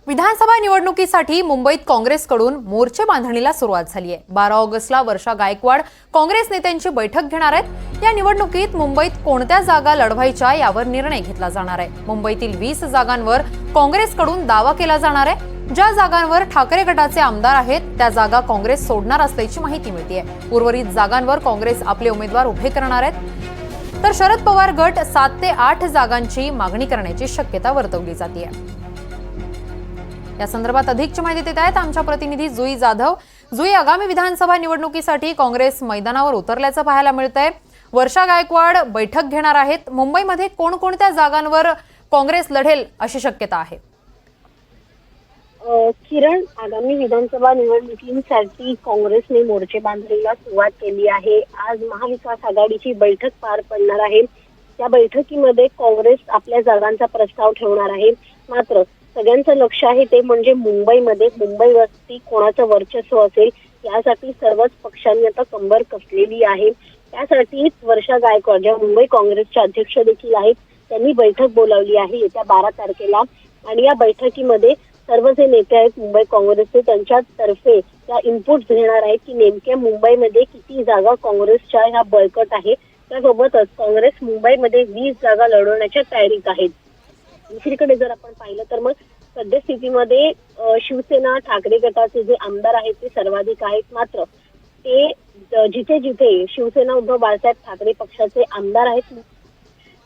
विधानसभा निवडणुकीसाठी मुंबईत काँग्रेसकडून मोर्चे बांधणीला सुरुवात झाली आहे। 12 ऑगस्टला वर्षा गायकवाड काँग्रेस नेत्यांची बैठक घेणार आहेत। या निवडणुकीत मुंबईत कोणत्या जागा लढवायच्या यावर निर्णय घेतला जाणार आहे। मुंबईतील 20 जागांवर काँग्रेसकडून दावा केला जाणार आहे। ज्या जागांवर ठाकरे गटाचे आमदार आहेत त्या जागा काँग्रेस सोडणार असल्याची माहिती मिळते। उर्वरित जागांवर काँग्रेस आपले उमेदवार उभे करणार आहेत। तर शरद पवार गट 7 ते 8 जागांची मागणी करण्याची शक्यता वर्तवली जाते। या संदर्भात अधिकची माहिती देत आहेत आमच्या प्रतिनिधी जुई जाधव। जुई, आगामी विधानसभा निवडणुकीसाठी काँग्रेस मैदानावर उतरल्याचं पाहायला मिळतंय। वर्षा गायकवाड बैठक घेणार आहेत। मुंबईमध्ये कोणकोणत्या जागांवर काँग्रेस लढेल अशी शक्यता आहे? किरण, आगामी विधानसभा निवडणुकीसाठी काँग्रेसने मोर्चे बांधणीला सुरुवात केली आहे। आज महाविकास आघाडीची बैठक पार पडणार आहे। या बैठकीमध्ये काँग्रेस आपल्या जागांचा प्रस्ताव ठेवणार आहे। मात्र सगळ्यांचं लक्ष आहे ते म्हणजे मुंबईवरती कोणाचं वर्चस्व असेल यासाठी सर्वच पक्षांनी आता कंबर कसलेली आहे। त्यासाठीच वर्षा गायकवाड ज्या मुंबई काँग्रेसच्या अध्यक्ष देखील आहेत त्यांनी बैठक बोलावली आहे येत्या 12 तारखेला। आणि या बैठकीमध्ये सर्व जे नेते आहेत मुंबई काँग्रेसचे त्यांच्यातर्फे त्या इनपुट घेणार आहेत की नेमक्या मुंबईमध्ये किती जागा काँग्रेसच्या ह्या बळकट आहे। त्यासोबतच काँग्रेस मुंबईमध्ये 20 जागा लढवण्याच्या तयारीत आहेत। दुसरीकडे जर आपण पाहिलं तर मग सद्यस्थितीमध्ये शिवसेना ठाकरे गटाचे जे आमदार आहेत ते सर्वाधिक आहेत। मात्र ते जिथे जिथे शिवसेना उद्धव बाळासाहेब ठाकरे पक्षाचे आमदार आहेत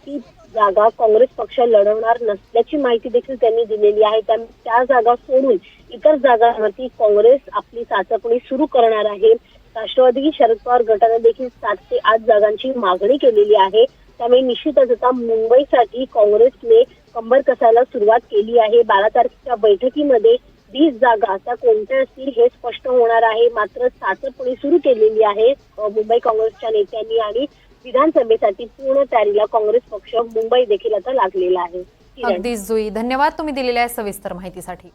ती जागा काँग्रेस पक्ष लढवणार नसल्याची माहिती देखील त्यांनी दिलेली आहे। त्या जागा सोडून इतर जागांवरती काँग्रेस आपली चाचपणी सुरू करणार आहे। राष्ट्रवादी शरद पवार गटाने देखील 7 ते 8 जागांची मागणी केलेली आहे। त्यामुळे निश्चितच आता मुंबईसाठी काँग्रेसने कंबर कसायला सुरुवात केली आहे। 12 तारखेच्या बैठकीमध्ये 20 जागा त्या कोणत्या असतील हे स्पष्ट होणार आहे। मात्र चाचपणी सुरू केलेली आहे मुंबई काँग्रेसच्या नेत्यांनी आणि विधानसभेसाठी पूर्ण तयारीला काँग्रेस पक्ष मुंबई देखील आता लागलेला आहे। अगदीच जुई, धन्यवाद तुम्ही दिलेल्या सविस्तर माहितीसाठी।